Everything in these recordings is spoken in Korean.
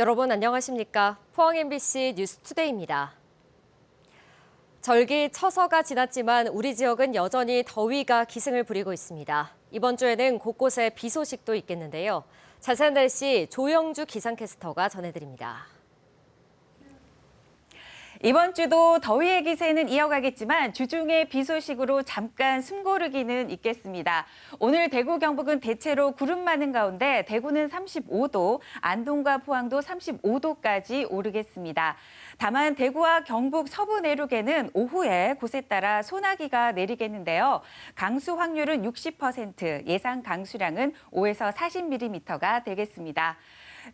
여러분 안녕하십니까? 포항 MBC 뉴스투데이입니다. 절기 처서가 지났지만 우리 지역은 여전히 더위가 기승을 부리고 있습니다. 이번 주에는 곳곳에 비 소식도 있겠는데요. 자세한 날씨 조영주 기상캐스터가 전해드립니다. 이번 주도 더위의 기세는 이어가겠지만 주중에 비 소식으로 잠깐 숨고르기는 있겠습니다. 오늘 대구 경북은 대체로 구름 많은 가운데 대구는 35도, 안동과 포항도 35도까지 오르겠습니다. 다만 대구와 경북 서부 내륙에는 오후에 곳에 따라 소나기가 내리겠는데요. 강수 확률은 60%, 예상 강수량은 5에서 40mm가 되겠습니다.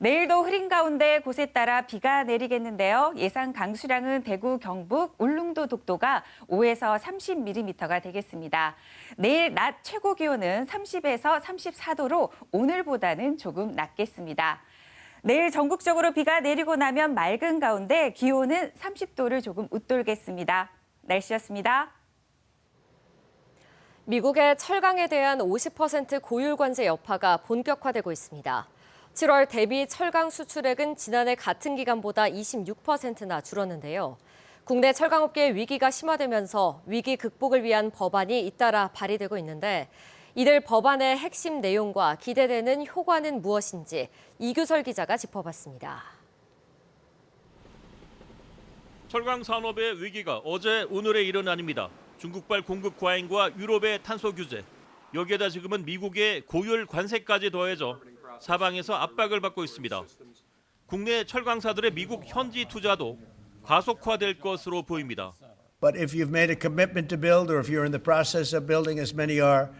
내일도 흐린 가운데 곳에 따라 비가 내리겠는데요. 예상 강수량은 대구, 경북, 울릉도, 독도가 5에서 30mm가 되겠습니다. 내일 낮 최고 기온은 30에서 34도로 오늘보다는 조금 낮겠습니다. 내일 전국적으로 비가 내리고 나면 맑은 가운데 기온은 30도를 조금 웃돌겠습니다. 날씨였습니다. 미국의 철강에 대한 50% 고율 관세 여파가 본격화되고 있습니다. 7월 대비 철강 수출액은 지난해 같은 기간보다 26%나 줄었는데요. 국내 철강업계의 위기가 심화되면서 위기 극복을 위한 법안이 잇따라 발의되고 있는데 이들 법안의 핵심 내용과 기대되는 효과는 무엇인지 이규설 기자가 짚어봤습니다. 철강 산업의 위기가 어제 오늘의 일은 아닙니다. 중국발 공급 과잉과 유럽의 탄소 규제, 여기에다 지금은 미국의 고율 관세까지 더해져 사방에서 압박을 받고 있습니다. 국내 철강사들의 미국 현지 투자도 가속화될 것으로 보입니다. But if you've made a commitment to build, or if you're in the process of building, as many are,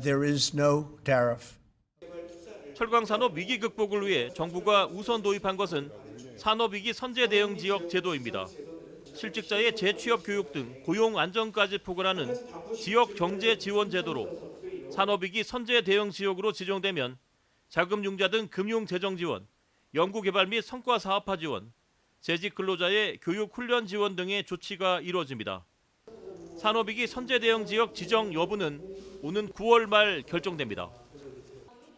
there is no tariff. 철강 산업 위기 극복을 위해 정부가 우선 도입한 것은 산업위기 선제 대응 지역 제도입니다. 실직자의 재취업 교육 등 고용 안정까지 포괄하는 지역 경제 지원 제도로 산업위기 선제 대응 지역으로 지정되면 자금융자 등 금융 재정 지원, 연구개발 및 성과 사업화 지원, 재직 근로자의 교육 훈련 지원 등의 조치가 이루어집니다. 산업위기 선제 대응 지역 지정 여부는 오는 9월 말 결정됩니다.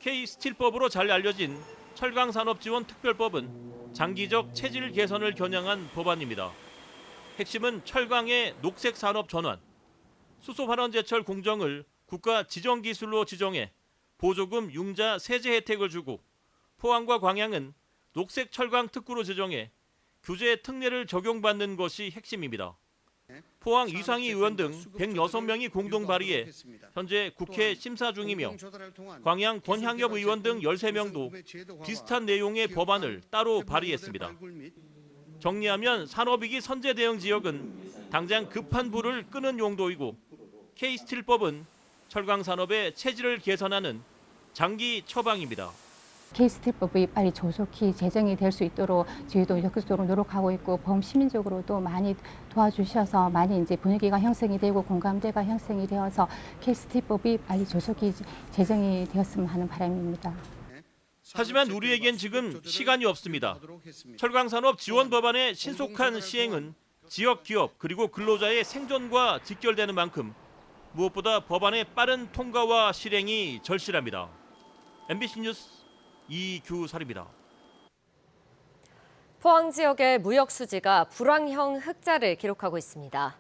K스틸법으로 잘 알려진 철강산업지원특별법은 장기적 체질 개선을 겨냥한 법안입니다. 핵심은 철강의 녹색 산업 전환, 수소환원제철 공정을 국가 지정기술로 지정해 보조금 융자 세제 혜택을 주고 포항과 광양은 녹색 철강 특구로 지정해 규제 특례를 적용받는 것이 핵심입니다. 포항 이상희 의원 등 106명이 공동 발의해 현재 국회 심사 중이며 광양 권향엽 의원 등 13명도 비슷한 내용의 법안을 따로 발의했습니다. 정리하면 산업위기 선제 대응 지역은 당장 급한 불을 끄는 용도이고 K스틸법은 철강 산업의 체질을 개선하는 장기 처방입니다. K스틸법이 빨리 조속히 제정이 될 수 있도록 저희도 적극적으로 노력하고 있고 범시민적으로도 많이 도와주셔서 많이 이제 분위기가 형성이 되고 공감대가 형성이 되어서 K스틸법이 빨리 조속히 제정이 되었으면 하는 바람입니다. 하지만 우리에겐 지금 시간이 없습니다. 철강산업 지원 법안의 신속한 시행은 지역 기업 그리고 근로자의 생존과 직결되는 만큼 무엇보다 법안의 빠른 통과와 실행이 절실합니다. MBC 뉴스 이규설입니다. 포항 지역의 무역 수지가 불황형 흑자를 기록하고 있습니다.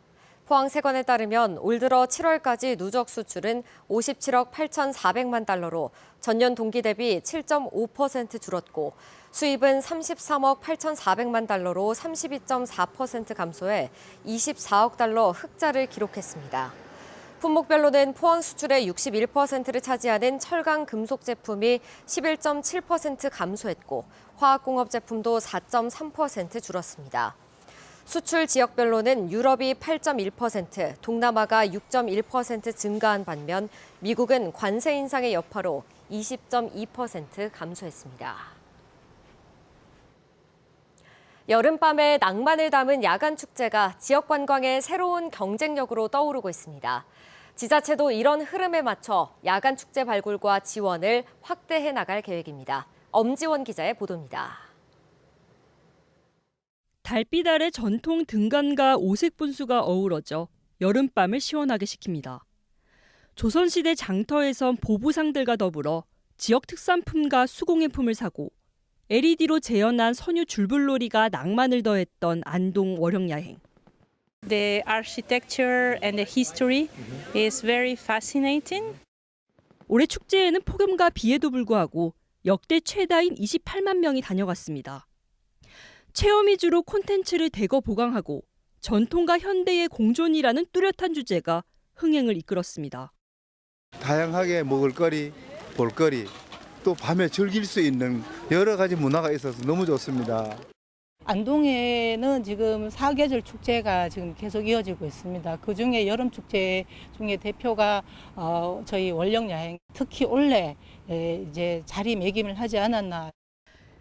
포항세관에 따르면 올 들어 7월까지 누적 수출은 57억 8,400만 달러로 전년 동기 대비 7.5% 줄었고 수입은 33억 8,400만 달러로 32.4% 감소해 24억 달러 흑자를 기록했습니다. 품목별로는 포항 수출의 61%를 차지하는 철강 금속 제품이 11.7% 감소했고 화학공업 제품도 4.3% 줄었습니다. 수출 지역별로는 유럽이 8.1%, 동남아가 6.1% 증가한 반면 미국은 관세 인상의 여파로 20.2% 감소했습니다. 여름밤에 낭만을 담은 야간 축제가 지역 관광의 새로운 경쟁력으로 떠오르고 있습니다. 지자체도 이런 흐름에 맞춰 야간 축제 발굴과 지원을 확대해 나갈 계획입니다. 엄지원 기자의 보도입니다. 달빛 아래 전통 등간과 오색 분수가 어우러져 여름밤을 시원하게 식힙니다. 조선시대 장터에선 보부상들과 더불어 지역 특산품과 수공예품을 사고 LED로 재현한 선유 줄불놀이가 낭만을 더했던 안동 월영야행. The architecture and the history is very fascinating. 올해 축제에는 폭염과 비에도 불구하고 역대 최다인 28만 명이 다녀갔습니다. 체험 위주로 콘텐츠를 대거 보강하고 전통과 현대의 공존이라는 뚜렷한 주제가 흥행을 이끌었습니다. 다양하게 먹을거리, 볼거리, 또 밤에 즐길 수 있는 여러 가지 문화가 있어서 너무 좋습니다. 안동에는 지금 사계절 축제가 지금 계속 이어지고 있습니다. 그중에 여름 축제 중에 대표가 저희 월령야행, 특히 올해 이제 자리매김을 하지 않았나.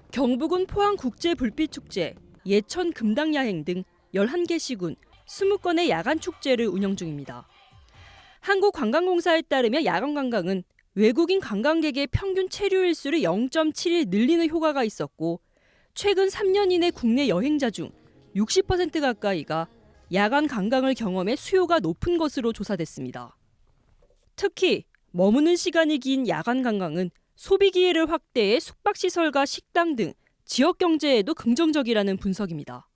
경북은 포항국제불빛축제, 예천 금당야행 등 11개 시군 20건의 야간 축제를 운영 중입니다. 한국관광공사에 따르면 야간 관광은 외국인 관광객의 평균 체류 일수를 0.7일 늘리는 효과가 있었고 최근 3년 이내 국내 여행자 중 60% 가까이가 야간 관광을 경험해 수요가 높은 것으로 조사됐습니다. 특히 머무는 시간이 긴 야간 관광은 소비 기회를 확대해 숙박시설과 식당 등 지역 경제에도 긍정적이라는 분석입니다.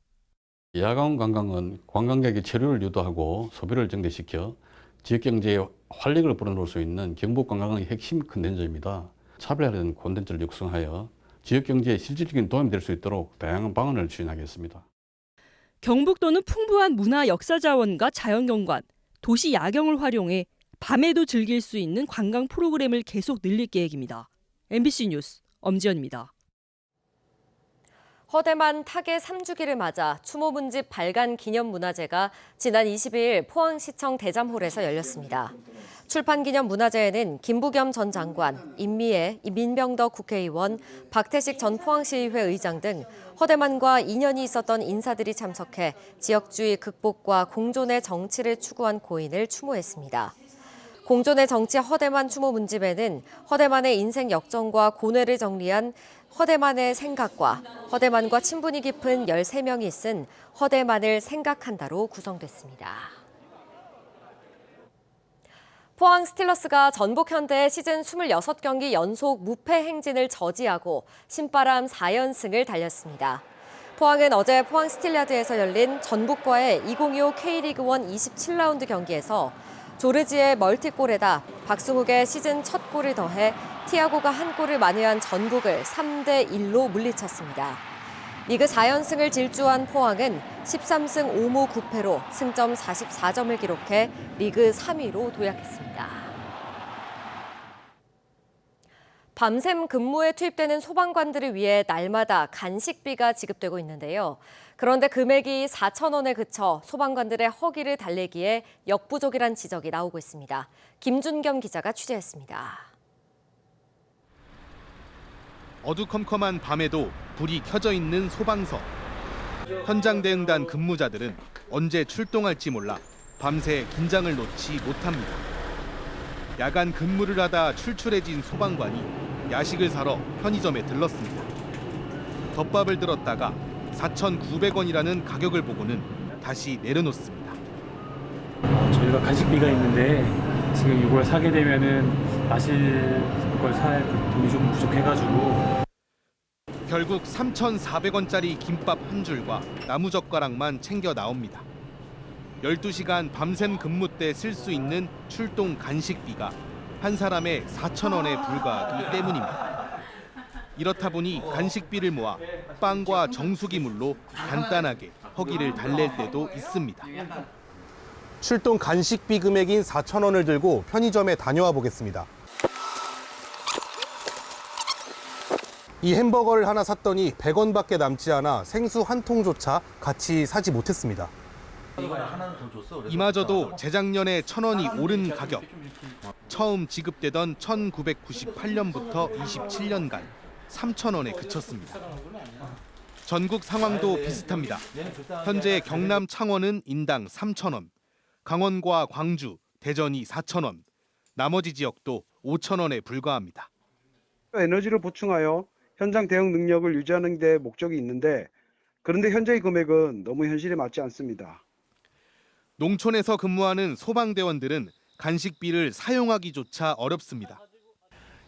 야간 관광은 관광객의 체류를 유도하고 소비를 증대시켜 지역 경제에 활력을 불어넣을 수 있는 경북 관광의 핵심 콘텐츠입니다. 차별화된 콘텐츠를 육성하여 지역 경제에 실질적인 도움이 될 수 있도록 다양한 방안을 추진하겠습니다. 경북도는 풍부한 문화 역사 자원과 자연 경관, 도시 야경을 활용해 밤에도 즐길 수 있는 관광 프로그램을 계속 늘릴 계획입니다. MBC 뉴스 엄지연입니다. 허대만 타계 3주기를 맞아 추모문집 발간 기념문화제가 지난 22일 포항시청 대잠홀에서 열렸습니다. 출판기념문화제에는 김부겸 전 장관, 임미애, 민병덕 국회의원, 박태식 전 포항시의회 의장 등 허대만과 인연이 있었던 인사들이 참석해 지역주의 극복과 공존의 정치를 추구한 고인을 추모했습니다. 공존의 정치 허대만 추모문집에는 허대만의 인생 역정과 고뇌를 정리한 허대만의 생각과 허대만과 친분이 깊은 13명이 쓴 허대만을 생각한다로 구성됐습니다. 포항 스틸러스가 전북 현대의 시즌 26경기 연속 무패 행진을 저지하고 신바람 4연승을 달렸습니다. 포항은 어제 포항 스틸야드에서 열린 전북과의 2025 K리그1 27라운드 경기에서 조르지의 멀티골에다 박승욱의 시즌 첫 골을 더해 티아고가 한 골을 만회한 전북을 3대1로 물리쳤습니다. 리그 4연승을 질주한 포항은 13승 5무 9패로 승점 44점을 기록해 리그 3위로 도약했습니다. 밤샘 근무에 투입되는 소방관들을 위해 날마다 간식비가 지급되고 있는데요. 그런데 금액이 4,000원에 그쳐 소방관들의 허기를 달래기에 역부족이란 지적이 나오고 있습니다. 김준겸 기자가 취재했습니다. 어두컴컴한 밤에도 불이 켜져 있는 소방서. 현장 대응단 근무자들은 언제 출동할지 몰라 밤새 긴장을 놓지 못합니다. 야간 근무를 하다 출출해진 소방관이 야식을 사러 편의점에 들렀습니다. 덮밥을 들었다가 4,900원이라는 가격을 보고는 다시 내려놓습니다. 저희가 간식비가 있는데 지금 이걸 사게 되면은 마실 걸 살 돈이 좀 부족해가지고 결국 3,400원짜리 김밥 한 줄과 나무젓가락만 챙겨 나옵니다. 12시간 밤샘 근무 때 쓸 수 있는 출동 간식비가 한 사람에 4,000원에 불과하기 때문입니다. 이렇다 보니 간식비를 모아 빵과 정수기물로 간단하게 허기를 달랠 때도 있습니다. 출동 간식비 금액인 4,000원을 들고 편의점에 다녀와 보겠습니다. 이 햄버거를 하나 샀더니 100원밖에 남지 않아 생수 한 통조차 같이 사지 못했습니다. 이마저도 재작년에 1,000원이 오른 가격. 처음 지급되던 1998년부터 27년간 3,000원에 그쳤습니다. 전국 상황도 비슷합니다. 현재 경남 창원은 인당 3,000원, 강원과 광주, 대전이 4,000원, 나머지 지역도 5,000원에 불과합니다. 에너지를 보충하여 현장 대응 능력을 유지하는 데 목적이 있는데 그런데 현재의 금액은 너무 현실에 맞지 않습니다. 농촌에서 근무하는 소방대원들은 간식비를 사용하기조차 어렵습니다.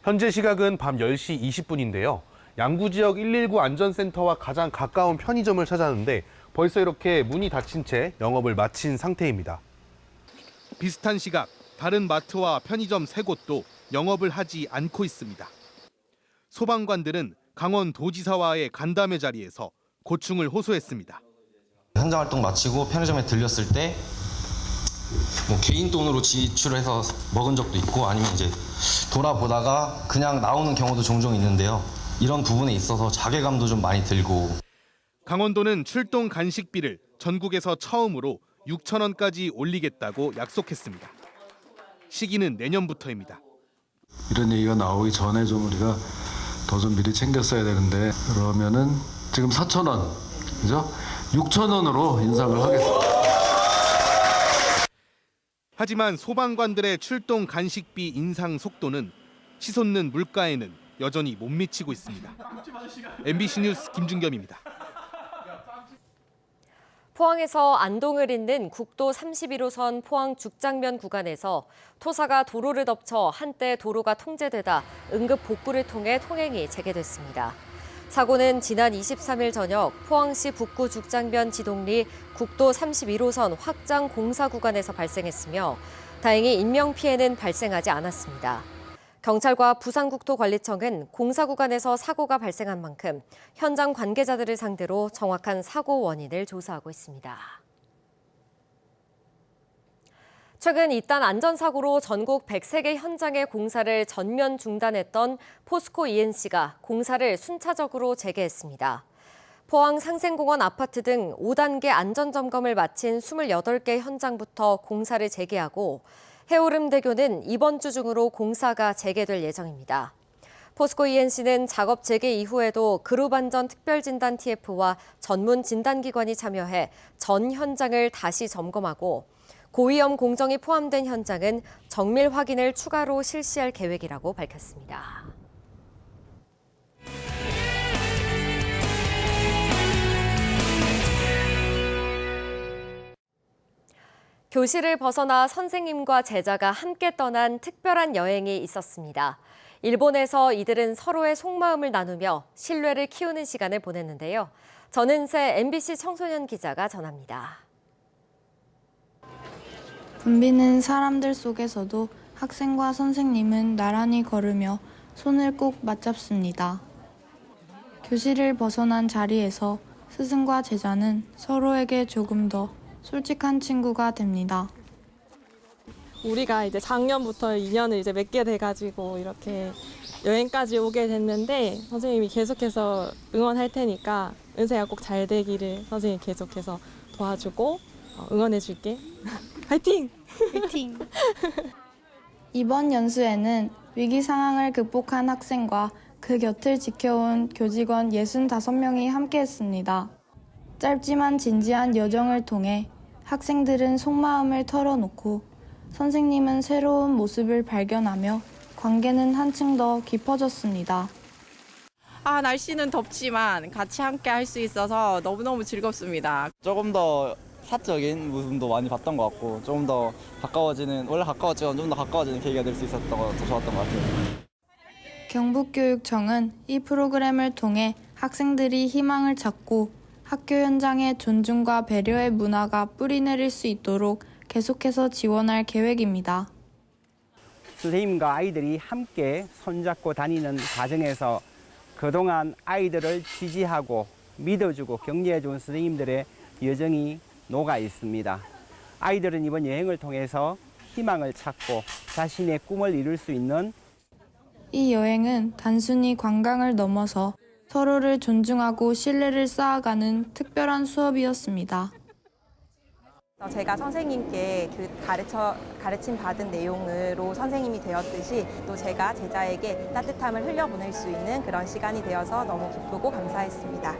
현재 시각은 밤 10시 20분인데요. 양구 지역 119 안전센터와 가장 가까운 편의점을 찾았는데 벌써 이렇게 문이 닫힌 채 영업을 마친 상태입니다. 비슷한 시각 다른 마트와 편의점 3곳도 영업을 하지 않고 있습니다. 소방관들은 강원도지사와의 간담회 자리에서 고충을 호소했습니다. 현장 활동 마치고 편의점에 들렸을 때 뭐 개인 돈으로 지출해서 먹은 적도 있고 아니면 이제 돌아보다가 그냥 나오는 경우도 종종 있는데요. 이런 부분에 있어서 자괴감도 좀 많이 들고. 강원도는 출동 간식비를 전국에서 처음으로 6,000원까지 올리겠다고 약속했습니다. 시기는 내년부터입니다. 이런 얘기가 나오기 전에 좀 우리가 더 좀 미리 챙겼어야 되는데 그러면은 지금 4,000원, 그죠? 6,000원으로 인상을 하겠습니다. 하지만 소방관들의 출동 간식비 인상 속도는 치솟는 물가에는 여전히 못 미치고 있습니다. MBC 뉴스 김준겸입니다. 포항에서 안동을 잇는 국도 31호선 포항 죽장면 구간에서 토사가 도로를 덮쳐 한때 도로가 통제되다 응급 복구를 통해 통행이 재개됐습니다. 사고는 지난 23일 저녁 포항시 북구 죽장면 지동리 국도 31호선 확장 공사 구간에서 발생했으며 다행히 인명피해는 발생하지 않았습니다. 경찰과 부산국토관리청은 공사 구간에서 사고가 발생한 만큼 현장 관계자들을 상대로 정확한 사고 원인을 조사하고 있습니다. 최근 잇단 안전사고로 전국 103개 현장의 공사를 전면 중단했던 포스코 ENC가 공사를 순차적으로 재개했습니다. 포항 상생공원 아파트 등 5단계 안전점검을 마친 28개 현장부터 공사를 재개하고 해오름대교는 이번 주 중으로 공사가 재개될 예정입니다. 포스코 ENC는 작업 재개 이후에도 그룹안전 특별진단 TF와 전문 진단기관이 참여해 전 현장을 다시 점검하고 고위험 공정이 포함된 현장은 정밀 확인을 추가로 실시할 계획이라고 밝혔습니다. 교실을 벗어나 선생님과 제자가 함께 떠난 특별한 여행이 있었습니다. 일본에서 이들은 서로의 속마음을 나누며 신뢰를 키우는 시간을 보냈는데요. 전은세 MBC 청소년 기자가 전합니다. 붐비는 사람들 속에서도 학생과 선생님은 나란히 걸으며 손을 꼭 맞잡습니다. 교실을 벗어난 자리에서 스승과 제자는 서로에게 조금 더 솔직한 친구가 됩니다. 우리가 이제 작년부터 인연을 이제 맺게 돼가지고 이렇게 여행까지 오게 됐는데 선생님이 계속해서 응원할 테니까 은세야 꼭 잘 되기를 선생님이 계속해서 도와주고 응원해줄게. 화이팅! 화이팅! 이번 연수에는 위기 상황을 극복한 학생과 그 곁을 지켜온 교직원 65명이 함께했습니다. 짧지만 진지한 여정을 통해 학생들은 속마음을 털어놓고 선생님은 새로운 모습을 발견하며 관계는 한층 더 깊어졌습니다. 날씨는 덥지만 같이 함께 할 수 있어서 너무너무 즐겁습니다. 조금 더 사적인 모습도 많이 봤던 것 같고 조금 더 가까워지는, 원래 가까웠지만 좀 더 가까워지는 계기가 될 수 있었던 것 같아서 좋았던 것 같아요. 경북교육청은 이 프로그램을 통해 학생들이 희망을 찾고 학교 현장에 존중과 배려의 문화가 뿌리내릴 수 있도록 계속해서 지원할 계획입니다. 선생님과 아이들이 함께 손잡고 다니는 과정에서 그동안 아이들을 지지하고 믿어주고 격려해준 선생님들의 여정이 녹아 있습니다. 아이들은 이번 여행을 통해서 희망을 찾고 자신의 꿈을 이룰 수 있는 이 여행은 단순히 관광을 넘어서 서로를 존중하고 신뢰를 쌓아가는 특별한 수업이었습니다. 제가 선생님께 가르침 받은 내용으로 선생님이 되었듯이 또 제가 제자에게 따뜻함을 흘려보낼 수 있는 그런 시간이 되어서 너무 기쁘고 감사했습니다.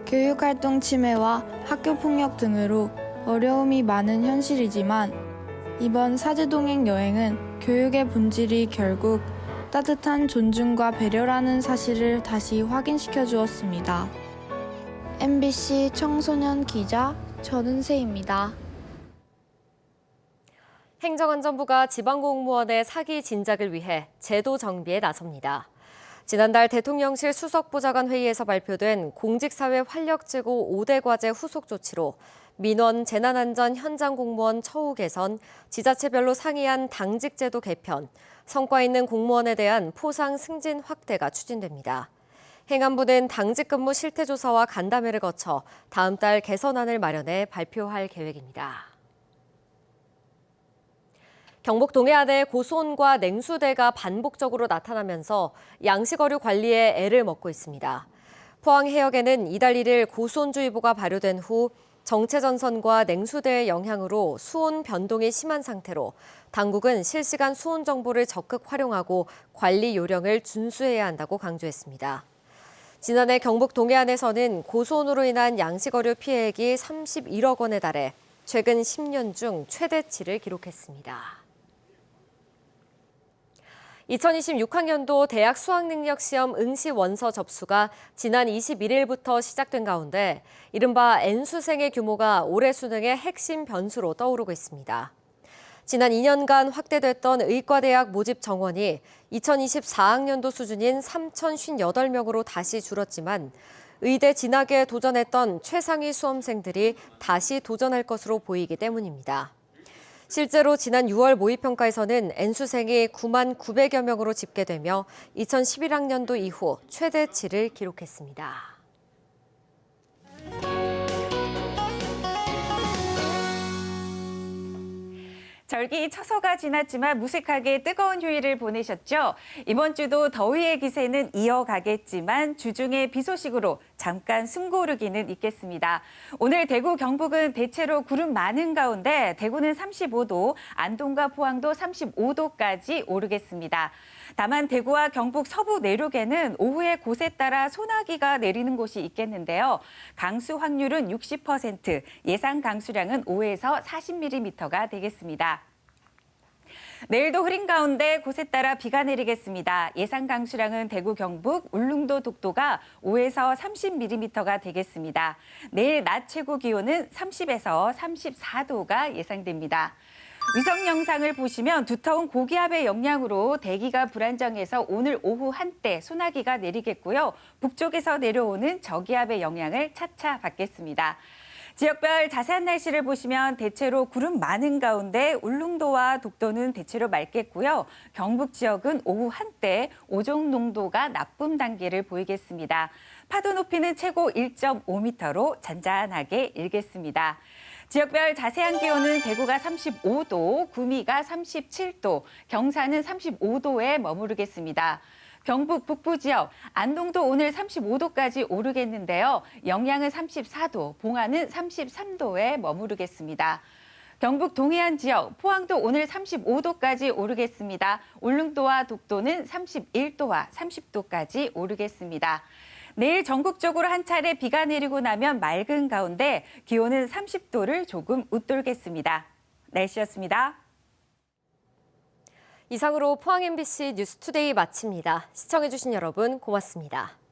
교육활동 침해와 학교폭력 등으로 어려움이 많은 현실이지만 이번 사제동행 여행은 교육의 본질이 결국 따뜻한 존중과 배려라는 사실을 다시 확인시켜 주었습니다. MBC 청소년 기자 전은세입니다. 행정안전부가 지방공무원의 사기 진작을 위해 제도 정비에 나섭니다. 지난달 대통령실 수석보좌관 회의에서 발표된 공직사회 활력제고 5대 과제 후속 조치로 민원 재난안전 현장 공무원 처우 개선, 지자체별로 상이한 당직제도 개편, 성과 있는 공무원에 대한 포상 승진 확대가 추진됩니다. 행안부는 당직 근무 실태 조사와 간담회를 거쳐 다음 달 개선안을 마련해 발표할 계획입니다. 경북 동해안에 고수온과 냉수대가 반복적으로 나타나면서 양식어류 관리에 애를 먹고 있습니다. 포항 해역에는 이달 1일 고수온주의보가 발효된 후 정체전선과 냉수대의 영향으로 수온 변동이 심한 상태로 당국은 실시간 수온 정보를 적극 활용하고 관리 요령을 준수해야 한다고 강조했습니다. 지난해 경북 동해안에서는 고수온으로 인한 양식어류 피해액이 31억 원에 달해 최근 10년 중 최대치를 기록했습니다. 2026학년도 대학 수학능력시험 응시 원서 접수가 지난 21일부터 시작된 가운데 이른바 N수생의 규모가 올해 수능의 핵심 변수로 떠오르고 있습니다. 지난 2년간 확대됐던 의과대학 모집 정원이 2024학년도 수준인 3,058명으로 다시 줄었지만 의대 진학에 도전했던 최상위 수험생들이 다시 도전할 것으로 보이기 때문입니다. 실제로 지난 6월 모의평가에서는 N수생이 9만 900여 명으로 집계되며 2011학년도 이후 최대치를 기록했습니다. 절기 처서가 지났지만 무색하게 뜨거운 휴일을 보내셨죠? 이번 주도 더위의 기세는 이어가겠지만 주중에 비 소식으로 잠깐 숨고르기는 있겠습니다. 오늘 대구, 경북은 대체로 구름 많은 가운데 대구는 35도, 안동과 포항도 35도까지 오르겠습니다. 다만 대구와 경북 서부 내륙에는 오후에 곳에 따라 소나기가 내리는 곳이 있겠는데요. 강수 확률은 60%, 예상 강수량은 5에서 40mm가 되겠습니다. 내일도 흐린 가운데 곳에 따라 비가 내리겠습니다. 예상 강수량은 대구, 경북, 울릉도, 독도가 5에서 30mm가 되겠습니다. 내일 낮 최고 기온은 30에서 34도가 예상됩니다. 위성 영상을 보시면 두터운 고기압의 영향으로 대기가 불안정해서 오늘 오후 한때 소나기가 내리겠고요. 북쪽에서 내려오는 저기압의 영향을 차차 받겠습니다. 지역별 자세한 날씨를 보시면 대체로 구름 많은 가운데 울릉도와 독도는 대체로 맑겠고요. 경북 지역은 오후 한때 오존 농도가 나쁨 단계를 보이겠습니다. 파도 높이는 최고 1.5m로 잔잔하게 일겠습니다. 지역별 자세한 기온은 대구가 35도, 구미가 37도, 경산은 35도에 머무르겠습니다. 경북 북부 지역, 안동도 오늘 35도까지 오르겠는데요. 영양은 34도, 봉화는 33도에 머무르겠습니다. 경북 동해안 지역, 포항도 오늘 35도까지 오르겠습니다. 울릉도와 독도는 31도와 30도까지 오르겠습니다. 내일 전국적으로 한 차례 비가 내리고 나면 맑은 가운데 기온은 30도를 조금 웃돌겠습니다. 날씨였습니다. 이상으로 포항 MBC 뉴스투데이 마칩니다. 시청해주신 여러분 고맙습니다.